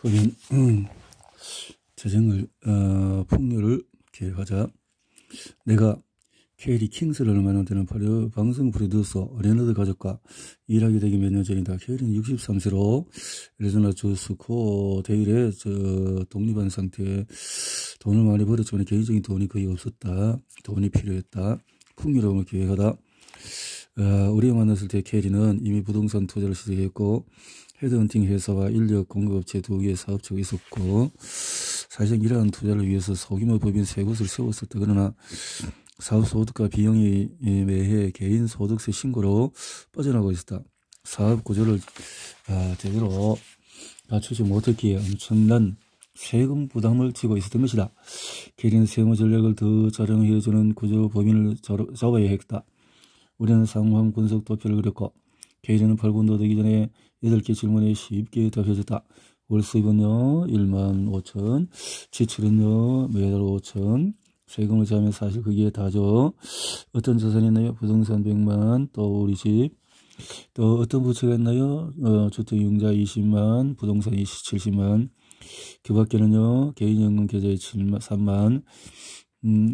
법인 재정을 풍요를 계획하자. 내가 케리 킹스를 얼마 되는 방송 프로듀서 레너드 가족과 일하게 되기 몇 년 전이다. 케리는 63세로 애리조나 주 스코 데일에 독립한 상태에 돈을 많이 벌었지만 개인적인 돈이 거의 없었다. 돈이 필요했다. 풍요로움을 계획하다. 우리가 만났을 때 케리는 이미 부동산 투자를 시작했고 헤드헌팅 회사와 인력 공급업체 2개의 사업체가 있었고 사실상 이러한 투자를 위해서 소규모 법인 3곳을 세웠었다. 그러나 사업 소득과 비용이 매해 개인 소득세 신고로 빠져나가고 있었다. 사업 구조를 제대로 갖추지 못했기에 엄청난 세금 부담을 지고 있었던 것이다. 케리는 세무 전략을 더 자랑해주는 구조 법인을 잡아야 했다. 우리는 상황 분석 도표를 그렸고 케리는 8분도 되기 전에 8개 질문에 쉽게 답해줬다. 월 수입은요 15,000, 지출은요 매달 5,000, 세금을 제하면 사실 그게 다죠. 어떤 자산이 있나요? 부동산 100만, 또 우리 집, 또 어떤 부채가 있나요? 주택융자 20만, 부동산 70만, 그 밖에는요 개인연금 계좌에 3만.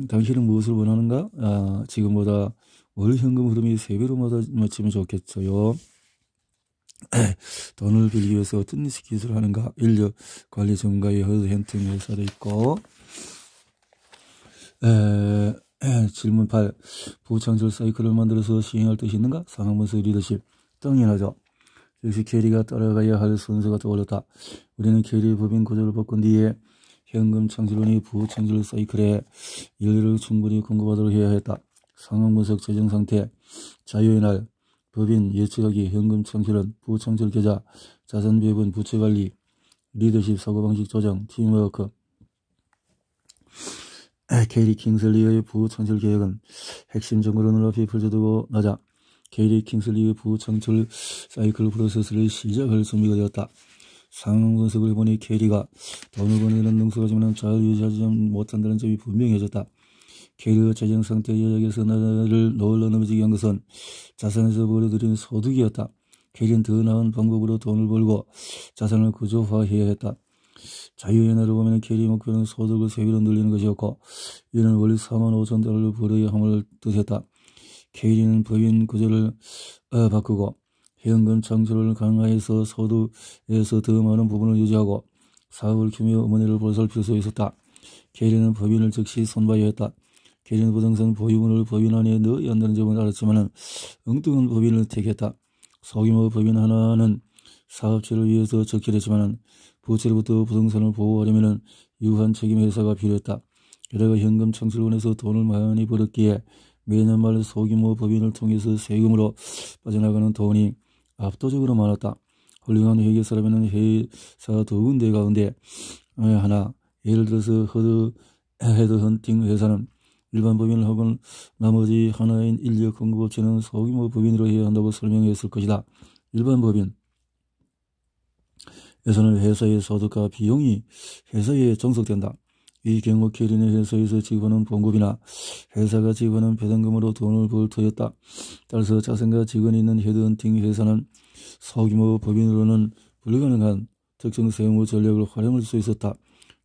당신은 무엇을 원하는가? 지금보다 월 현금 흐름이 3배로 맞추면 좋겠어요. 돈을 빌리기 위해서 어떤 기술을 하는가? 인력 관리 전문가의 헤드헌팅 회사도 있고. 질문 8. 부창절 사이클을 만들어서 시행할 뜻이 있는가? 상황분석 리더십. 당연하죠. 역시 케리가 따라가야 할 순서가 떠올랐다. 우리는 케리의 법인 구조를 바꾼 뒤에 현금 창출론이 부창절 사이클에 인력을 충분히 공급하도록 해야 했다. 상황분석 재정상태, 자유의 날, 법인 예측하기, 현금 창출론, 부창출 계좌, 자산 배분, 부채관리, 리더십, 사고방식 조정, 팀워크. 케리 킹슬리의 부창출 계획은 핵심 정보를 높이 펼쳐두고 나자 케리 킹슬리의 부창출 사이클 프로세스를 시작할 준비가 되었다. 상황 분석을 해보니 케리가 돈을 버는 능수하지만 잘 유지하지 못한다는 점이 분명해졌다. 케리의 재정 상태 여력에서 나를 놀러 넘어지게 한 것은 자산에서 벌어들인 소득이었다. 케리는 더 나은 방법으로 돈을 벌고 자산을 구조화해야 했다. 자유의 날을 보면 케리의 목표는 소득을 3배로 늘리는 것이었고 이는 월 45,000달러를 벌어야 함을 뜻했다. 케리는 법인 구조를 바꾸고 현금 창출을 강화해서 소득에서 더 많은 부분을 유지하고 사업을 키우며 어머니를 보살필 수 있었다. 케리는 법인을 즉시 손봐야 했다. 케리는 부동산 보유분을 법인 안에 넣어야 한다는 점을 알았지만 엉뚱한 법인을 택했다. 소규모 법인 하나는 사업체를 위해서 적절했지만 부채로부터 부동산을 보호하려면 유한 책임 회사가 필요했다. 게다가 현금 창출원에서 돈을 많이 벌었기에 매년 말 소규모 법인을 통해서 세금으로 빠져나가는 돈이 압도적으로 많았다. 훌륭한 회계사라면 회사 2군데 가운데 하나, 예를 들어서 헤드헌팅 회사는 일반 법인을 하고 나머지 하나인 인력 공급업체는 소규모 법인으로 해야 한다고 설명했을 것이다. 일반 법인 에서는 회사의 소득과 비용이 회사에 종속된다. 이 경우 케리는 회사에서 지급하는 봉급이나 회사가 지급하는 배당금으로 돈을 벌 터였다. 따라서 자산과 직원이 있는 헤드헌팅 회사는 소규모 법인으로는 불가능한 특정 세무 전략을 활용할 수 있었다.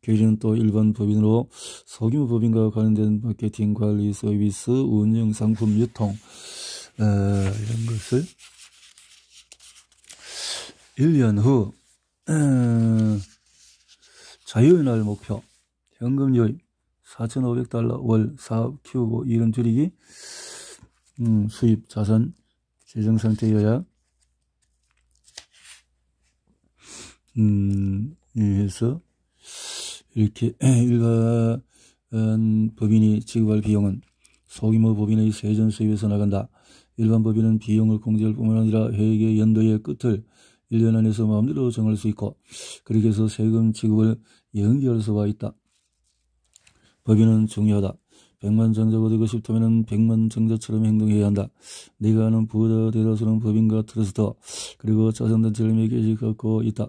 케리는 또 일반 법인으로 소규모 법인과 관련된 마케팅, 관리, 서비스, 운영, 상품, 유통 이런 것을 1년 후 자유의 날 목표 현금 유입 4,500달러 월 사업 키우고 이름 줄이기 수입 자산 재정상태 요약 해서 이렇게 일반 법인이 지급할 비용은 소규모 법인의 세전 수입에서 나간다. 일반 법인은 비용을 공제할 뿐만 아니라 회계 연도의 끝을 1년 안에서 마음대로 정할 수 있고 그렇게 해서 세금 지급을 연기할 수가 있다. 법인은 중요하다. 100만 정자가 되고 싶다면 100만 정자처럼 행동해야 한다. 내가 아는 부자 대다수는 법인과 트러스트 그리고 자선단체를 몇 개씩 갖고 있다.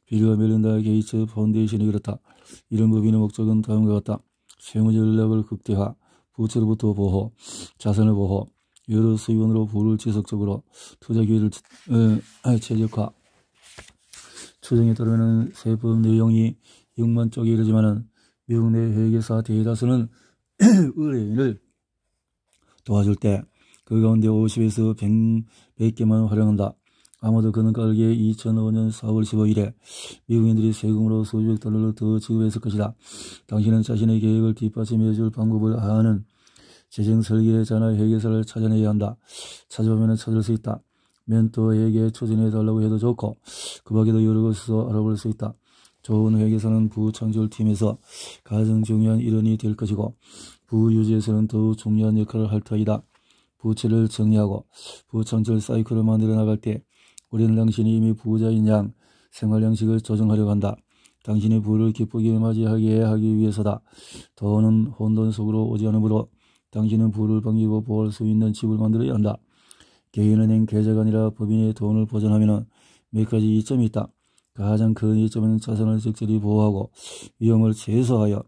빌과 멜린다 게이츠 파운데이션이 그렇다. 이런 법인의 목적은 다음과 같다. 세무 전략을 극대화, 부채로부터 보호, 자산을 보호, 여러 수입원으로 부를 지속적으로 투자 기회를 최적화, 추정에 따르면 세법 내용이 6만 쪽에 이르지만은 미국 내 회계사 대다수는 의뢰인을 도와줄 때 그 가운데 50에서 100개만 활용한다. 아마도 그는 까르게 2005년 4월 15일에 미국인들이 세금으로 수백 달러를 더 지급했을 것이다. 당신은 자신의 계획을 뒷받침해줄 방법을 아는 재정 설계자나 회계사를 찾아내야 한다. 찾아보면 찾을 수 있다. 멘토에게 추천해달라고 해도 좋고 그 밖에도 여러 곳에서 알아볼 수 있다. 좋은 회계사는 부창출팀에서 가장 중요한 일원이 될 것이고 부유지에서는 더욱 중요한 역할을 할 터이다. 부채를 정리하고 부창출 사이클을 만들어 나갈 때 우리는 당신이 이미 부자인 양 생활 양식을 조정하려고 한다. 당신의 부를 기쁘게 맞이하게 하기 위해서다. 돈은 혼돈 속으로 오지 않으므로 당신은 부를 반기고 보호할 수 있는 집을 만들어야 한다. 개인은행 계좌가 아니라 법인의 돈을 보존하면 몇 가지 이점이 있다. 가장 큰 이점은 자산을 적절히 보호하고 위험을 최소화하여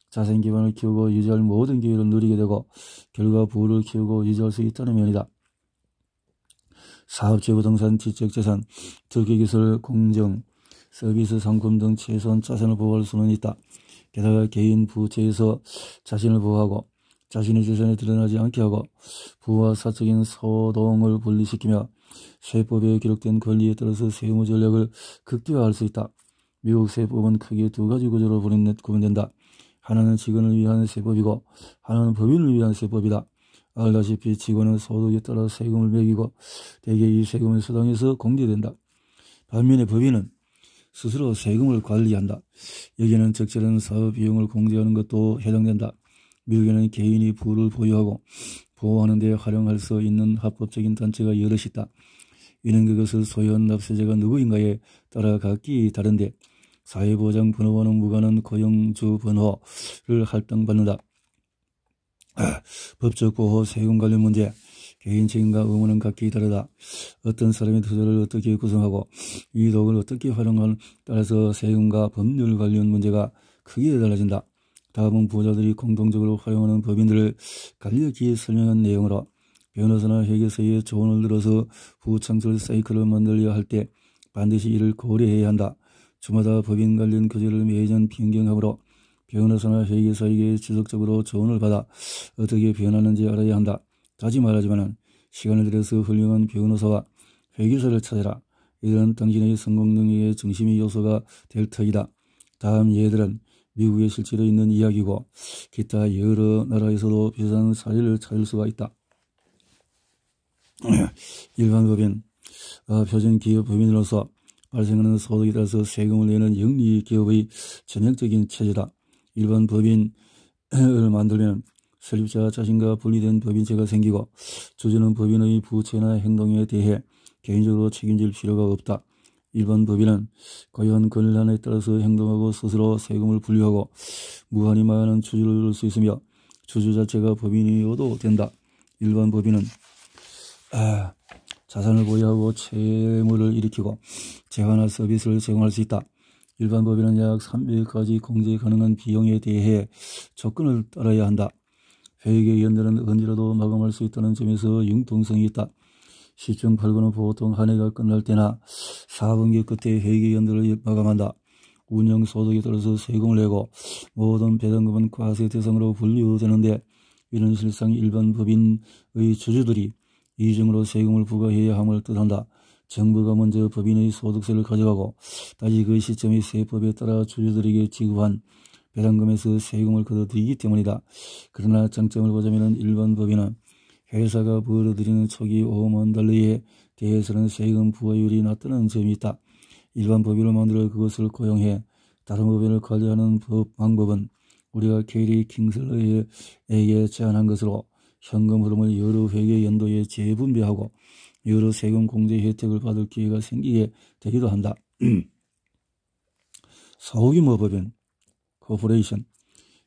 자산 기반을 키우고 유지할 모든 기회를 누리게 되고 결과 부를 키우고 유지할 수 있다는 면이다. 사업체, 부동산, 지적재산, 특기기술, 공정, 서비스, 상품 등 최소한 자산을 보호할 수는 있다. 게다가 개인 부채에서 자신을 보호하고 자신의 재산이 드러나지 않게 하고 부와 사적인 소동을 분리시키며 세법에 기록된 권리에 따라서 세무 전략을 극대화할 수 있다. 미국 세법은 크게 두 가지 구조로 구분된다. 하나는 직원을 위한 세법이고 하나는 법인을 위한 세법이다. 알다시피 직원은 소득에 따라 세금을 매기고 대개 이 세금을 수당해서 공제된다. 반면에 법인은 스스로 세금을 관리한다. 여기에는 적절한 사업 비용을 공제하는 것도 해당된다. 미국에는 개인이 부를 보유하고 보호하는 데 활용할 수 있는 합법적인 단체가 여럿이 있다. 이는 그것을 소유한 납세자가 누구인가에 따라 각기 다른데 사회보장번호와는 무관한 고용주 번호를 할당받는다. 법적 보호, 세금 관련 문제, 개인 책임과 의무는 각기 다르다. 어떤 사람이 투자를 어떻게 구성하고 이 도구를 어떻게 활용하는 따라서 세금과 법률 관련 문제가 크게 달라진다. 다음은 부자들이 공동적으로 활용하는 법인들을 간략히 설명한 내용으로 변호사나 회계사의 조언을 들어서 부창출 사이클을 만들려 할 때 반드시 이를 고려해야 한다. 주마다 법인 관련 규제를 매년 변경하므로 변호사나 회계사에게 지속적으로 조언을 받아 어떻게 변하는지 알아야 한다. 다시 말하지만 시간을 들여서 훌륭한 변호사와 회계사를 찾아라. 이들은 당신의 성공 능력의 중심의 요소가 될 터이다. 다음 예들은 미국에 실제로 있는 이야기고 기타 여러 나라에서도 비슷한 사례를 찾을 수가 있다. 일반 법인, 표준 기업 법인으로서 발생하는 소득에 따라서 세금을 내는 영리 기업의 전형적인 체제다. 일반 법인을 만들면 설립자 자신과 분리된 법인체가 생기고 주주는 법인의 부채나 행동에 대해 개인적으로 책임질 필요가 없다. 일반 법인은 고유한 권한에 따라서 행동하고 스스로 세금을 분류하고 무한히 많은 주주를 얻을 수 있으며 주주 자체가 법인이어도 된다. 일반 법인은 자산을 보유하고 채무를 일으키고 재화나 서비스를 제공할 수 있다. 일반 법인은 약 300가지 공제 가능한 비용에 대해 조건을 따라야 한다. 회계연도는 언제라도 마감할 수 있다는 점에서 융통성이 있다. 시중 8권은 보통 한 해가 끝날 때나 4분기 끝에 회계연도를 마감한다. 운영소득에 따라서 세금을 내고 모든 배당금은 과세 대상으로 분류되는데 이는 실상 일반 법인의 주주들이 이중으로 세금을 부과해야 함을 뜻한다. 정부가 먼저 법인의 소득세를 가져가고 다시 그 시점의 세법에 따라 주주들에게 지급한 배당금에서 세금을 걷어들이기 때문이다. 그러나 장점을 보자면 일반 법인은 회사가 벌어들이는 초기 5만 달러에 대해서는 세금 부과율이 낮다는 점이 있다. 일반 법인을 만들어 그것을 고용해 다른 법인을 관리하는 방법은 우리가 캐리 킹슬러에게 제안한 것으로 현금 흐름을 여러 회계 연도에 재분배하고 여러 세금 공제 혜택을 받을 기회가 생기게 되기도 한다. 소규모 법인, 코퍼레이션,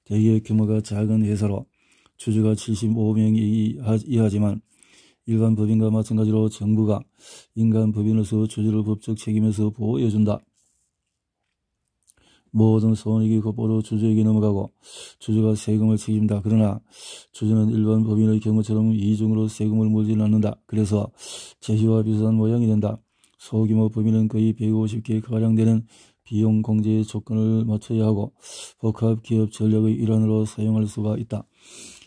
대기업 규모가 작은 회사로 주주가 75명 이하지만 일반 법인과 마찬가지로 정부가 인간 법인으로서 주주를 법적 책임에서 보호해준다. 모든 손익이 곧바로 주주에게 넘어가고 주주가 세금을 책임다. 그러나 주주는 일반 법인의 경우처럼 이중으로 세금을 물지는 않는다. 그래서 제시와 비슷한 모양이 된다. 소규모 법인은 거의 150개 가량 되는 비용 공제 조건을 맞춰야 하고 복합 기업 전략의 일환으로 사용할 수가 있다.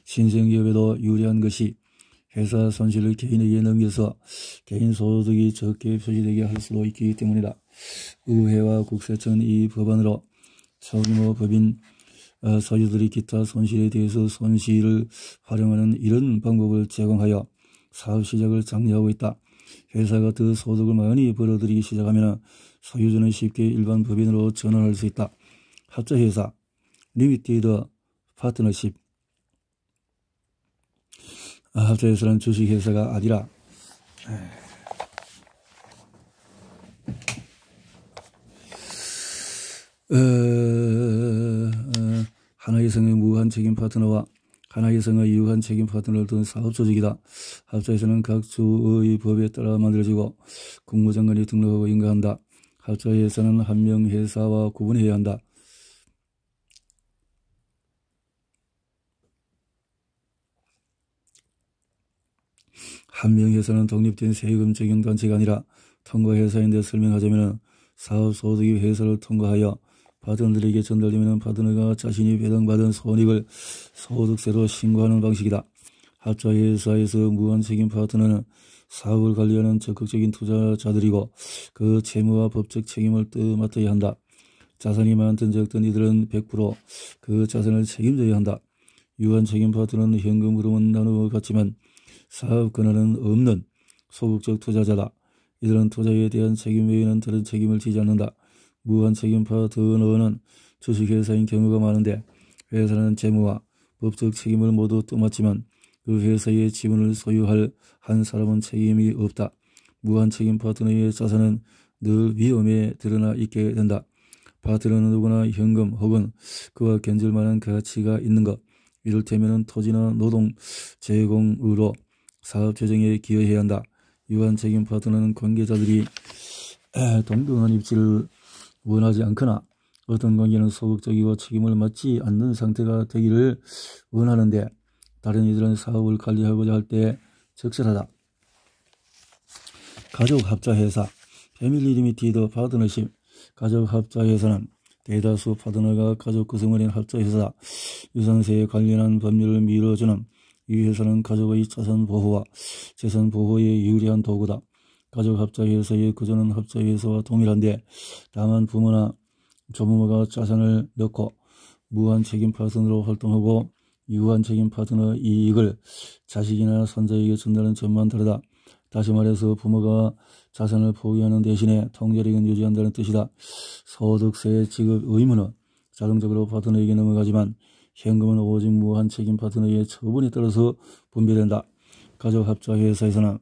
신생기업에도 유리한 것이 회사 손실을 개인에게 넘겨서 개인 소득이 적게 표시되게 할 수도 있기 때문이다. 의회와 국세청은 이 법안으로 소규모 법인 소유들이 기타 손실에 대해서 손실을 활용하는 이런 방법을 제공하여 사업 시작을 장려하고 있다. 회사가 더 소득을 많이 벌어들이기 시작하면 소유주는 쉽게 일반 법인으로 전환할 수 있다. 합자회사, 리미티드 파트너십. 합자회사는 주식회사가 아니라 하나이성의 무한책임 파트너와 하나이성의 유한책임 파트너를 둔 사업조직이다. 합자회사는 각 주의 법에 따라 만들어지고 국무장관이 등록하고 인가한다. 합자회사는 한 명 회사와 구분해야 한다. 한 명 회사는 독립된 세금 적용단체가 아니라 통과회사인데 설명하자면 사업소득이 회사를 통과하여 파트너들에게 전달되면 파트너가 자신이 배당받은 손익을 소득세로 신고하는 방식이다. 합자회사에서 무한책임 파트너는 사업을 관리하는 적극적인 투자자들이고 그 채무와 법적 책임을 맡아야 한다. 자산이 많든 적든 이들은 100% 그 자산을 책임져야 한다. 유한책임 파트너는 현금 흐름은 나누어 갖지만 사업 권한은 없는 소극적 투자자다. 이들은 투자에 대한 책임 외에는 다른 책임을 지지 않는다. 무한책임 파트너는 주식회사인 경우가 많은데 회사는 재무와 법적 책임을 모두 떠맡지만 그 회사의 지분을 소유할 한 사람은 책임이 없다. 무한책임 파트너의 자산은 늘 위험에 드러나 있게 된다. 파트너는 누구나 현금 혹은 그와 견줄 만한 가치가 있는 것, 이를테면 토지나 노동 제공으로 사업 재정에 기여해야 한다. 유한책임 파트너는 관계자들이 동등한 입지를 원하지 않거나 어떤 관계는 소극적이고 책임을 맡지 않는 상태가 되기를 원하는데 다른 이들은 사업을 관리하고자 할 때 적절하다. 가족합자회사, 패밀리 리미티드 파트너십. 가족합자회사는 대다수 파트너가 가족 구성을 한 합자회사다. 유산세에 관련한 법률을 미뤄주는 이 회사는 가족의 자산 보호와 재산 보호에 유리한 도구다. 가족합자회사의 구조는 합자회사와 동일한데 다만 부모나 조부모가 자산을 넣고 무한책임 파트너로 활동하고 유한책임 파트너 이익을 자식이나 손자에게 준다는 점만 다르다. 다시 말해서 부모가 자산을 포기하는 대신에 통제력은 유지한다는 뜻이다. 소득세 지급 의무는 자동적으로 파트너에게 넘어가지만 현금은 오직 무한책임 파트너의 처분에 따라서 분배된다. 가족합자회사에서는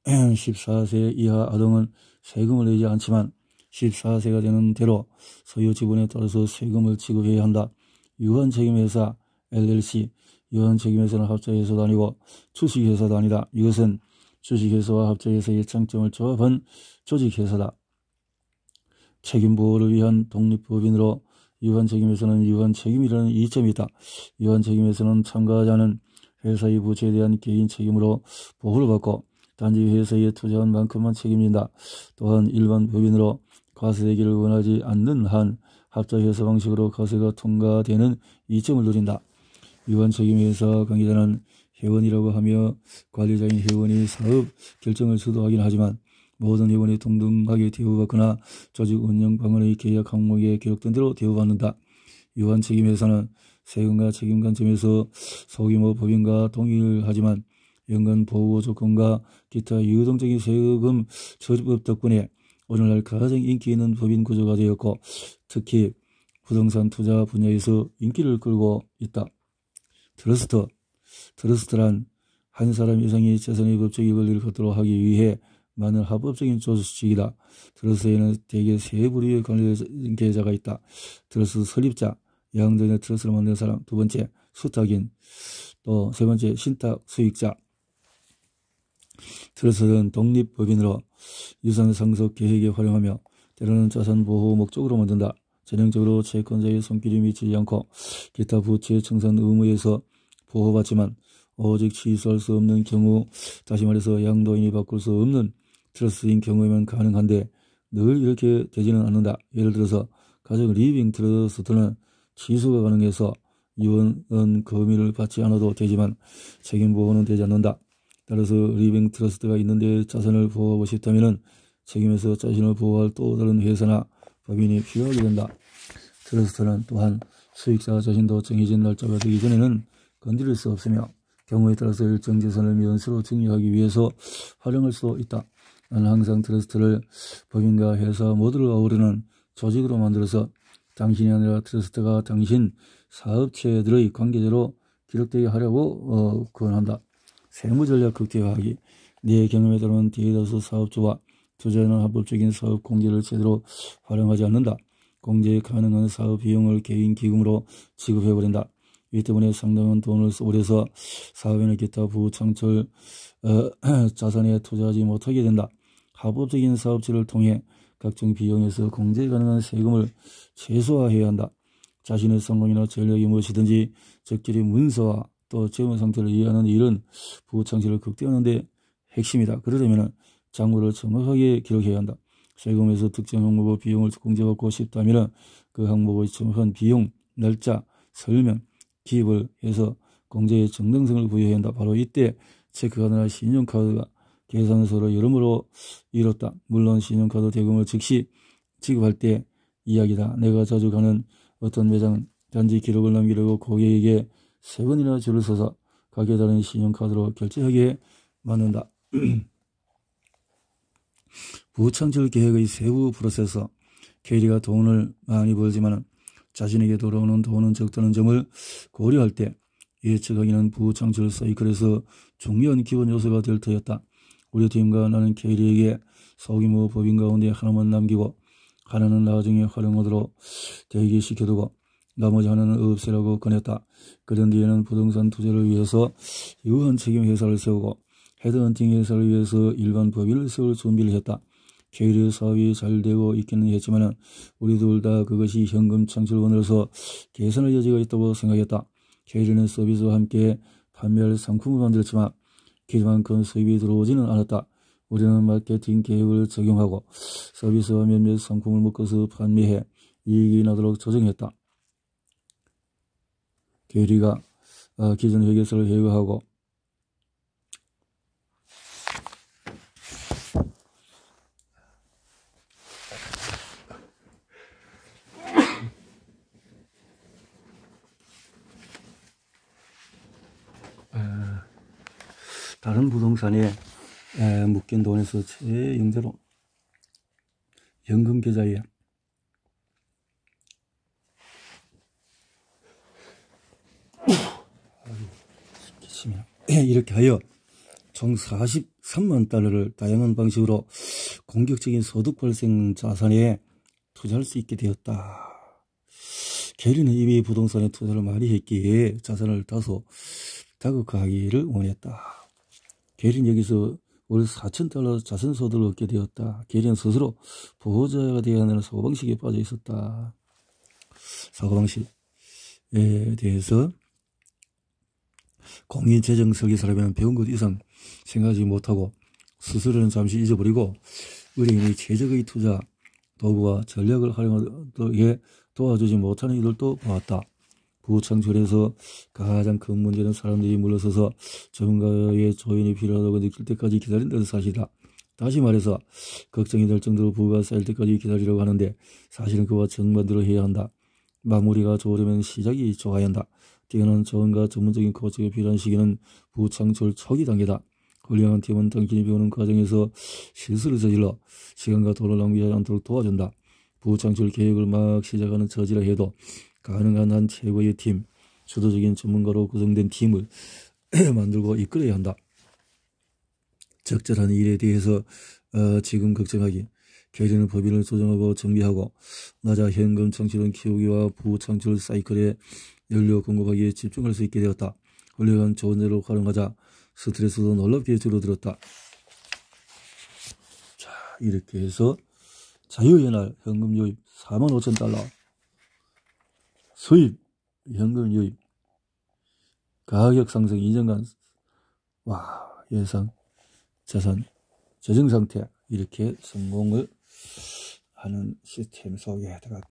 14세 이하 아동은 세금을 내지 않지만 14세가 되는 대로 소유 지분에 따라서 세금을 지급해야 한다. 유한책임회사 LLC, 유한책임회사는 합자회사도 아니고 주식회사도 아니다. 이것은 주식회사와 합자회사의 장점을 조합한 조직회사다. 책임보호를 위한 독립법인으로 유한책임회사는 유한책임이라는 이점이 있다. 유한책임회사는 참가자는 회사의 부채에 대한 개인 책임으로 보호를 받고 단지 회사에 투자한 만큼만 책임진다. 또한 일반 법인으로 과세되기를 원하지 않는 한 합자회사 방식으로 과세가 통과되는 이점을 누린다. 유한책임회사 관계자는 회원이라고 하며 관리자인 회원이 사업 결정을 주도하긴 하지만 모든 회원이 동등하게 대우받거나 조직 운영 방안의 계약 항목에 기록된 대로 대우받는다. 유한책임회사는 세금과 책임 관점에서 소규모 법인과 동일하지만 연간 보호 조건과 기타 유동적인 세금 처리법 덕분에 오늘날 가장 인기 있는 법인 구조가 되었고 특히 부동산 투자 분야에서 인기를 끌고 있다. 트러스트란 한 사람 이상의 재산의 법적인 권리를 갖도록 하기 위해 만든 합법적인 조직이다. 트러스트에는 대개 세 부류의 관계자가 있다. 트러스트 설립자, 양전의 트러스트를 만든 사람, 두 번째 수탁인, 또 세 번째 신탁 수익자. 트러스트는 독립법인으로 유산 상속 계획에 활용하며 때로는 자산 보호 목적으로 만든다. 전형적으로 채권자의 손길이 미치지 않고 기타 부채 청산 의무에서 보호받지만 오직 취소할 수 없는 경우, 다시 말해서 양도인이 바꿀 수 없는 트러스트인 경우에만 가능한데 늘 이렇게 되지는 않는다. 예를 들어서 가정 리빙 트러스트는 취소가 가능해서 이원은 금의를 받지 않아도 되지만 책임 보호는 되지 않는다. 따라서 리빙 트러스트가 있는데 자산을 보호하고 싶다면 책임에서 자신을 보호할 또 다른 회사나 법인이 필요하게 된다. 트러스트는 또한 수익자 자신도 정해진 날짜가 되기 전에는 건드릴 수 없으며 경우에 따라서 일정 재산을 면세로 증여하기 위해서 활용할 수도 있다. 나는 항상 트러스트를 법인과 회사 모두를 아우르는 조직으로 만들어서 당신이 아니라 트러스트가 당신 사업체들의 관계자로 기록되게 하려고 권한다. 세무전략 극대화하기. 내 경험에 따르면 대다수 사업주와 투자자는 합법적인 사업 공제를 제대로 활용하지 않는다. 공제 가능한 사업 비용을 개인 기금으로 지급해버린다. 이 때문에 상당한 돈을 써버려서 사업이나 기타 부창출 자산에 투자하지 못하게 된다. 합법적인 사업체를 통해 각종 비용에서 공제 가능한 세금을 최소화해야 한다. 자신의 성공이나 전략이 무엇이든지 적절히 문서화 또 재무 상태를 이해하는 일은 부창출을 극대화하는 데 핵심이다. 그러려면 장부를 정확하게 기록해야 한다. 세금에서 특정 항목의 비용을 공제받고 싶다면 그 항목의 정확한 비용, 날짜, 설명, 기입을 해서 공제의 정당성을 부여해야 한다. 바로 이때 체크카드나 신용카드가 계산서를 여러모로 이뤘다. 물론 신용카드 대금을 즉시 지급할 때 이야기다. 내가 자주 가는 어떤 매장 단지 기록을 남기려고 고객에게 3번이나 줄을 서서 가게에 다른 신용카드로 결제하게 만든다. 부창출 계획의 세부 프로세서. 캐리가 돈을 많이 벌지만 자신에게 돌아오는 돈은 적다는 점을 고려할 때 예측하기는 부창출 사이클에서 중요한 기본 요소가 될 터였다. 우리 팀과 나는 캐리에게 소규모 법인 가운데 하나만 남기고 하나는 나중에 활용하도록 대기시켜두고 나머지 하나는 없애라고 권했다. 그런 뒤에는 부동산 투자를 위해서 유한 책임 회사를 세우고 헤드헌팅 회사를 위해서 일반 법인을 세울 준비를 했다. 캐리의 사업이 잘 되고 있기는 했지만 우리 둘 다 그것이 현금 창출원으로서 개선할 여지가 있다고 생각했다. 캐리는 서비스와 함께 판매할 상품을 만들었지만 기만큼 수입이 들어오지는 않았다. 우리는 마케팅 계획을 적용하고 서비스와 몇몇 상품을 묶어서 판매해 이익이 나도록 조정했다. 캐리가 기존 회계서를 회고하고 다른 부동산에 묶인 돈에서 최영대로 연금 계좌에 이렇게 하여 총 43만 달러를 다양한 방식으로 공격적인 소득 발생 자산에 투자할 수 있게 되었다. 캐리는 이미 부동산에 투자를 많이 했기에 자산을 다소 다각화하기를 원했다. 캐리는 여기서 월 4,000달러 자선소득을 얻게 되었다. 캐리는 스스로 보호자가 되어야 하는 사고방식에 빠져 있었다. 사고방식에 대해서 공인재정 설계사라면 배운 것 이상 생각하지 못하고 스스로는 잠시 잊어버리고 의뢰인의 최적의 투자 도구와 전략을 활용하게 도와주지 못하는 이들도 보았다. 부창출에서 가장 큰 문제는 사람들이 물러서서 전문가의 조언이 필요하다고 느낄 때까지 기다린다는 사실이다. 다시 말해서 걱정이 될 정도로 부가 쌓일 때까지 기다리려고 하는데 사실은 그와 정반대로 해야 한다. 마무리가 좋으려면 시작이 좋아야 한다. 뛰어난 조언과 전문적인 코치가 필요한 시기는 부창출 초기 단계다. 훌륭한 팀은 당신이 배우는 과정에서 실수를 저질러 시간과 돈을 낭비하지 않도록 도와준다. 부창출 계획을 막 시작하는 처지라 해도 가능한 한 최고의 팀, 주도적인 전문가로 구성된 팀을 만들고 이끌어야 한다. 적절한 일에 대해서 지금 걱정하기. 캐리는 법인을 조정하고 정비하고 낮아 현금 창출은 키우기와 부창출 사이클에 연료 공급하기에 집중할 수 있게 되었다. 훌륭한 조언자를 활용하자 스트레스도 놀랍게 줄어들었다. 자, 이렇게 해서 자유의 날 현금 유입 45,000달러, 수입 현금 유입, 가격 상승 2년간 예상 자산 재정 상태 이렇게 성공을 하는 시스템 속에 들어가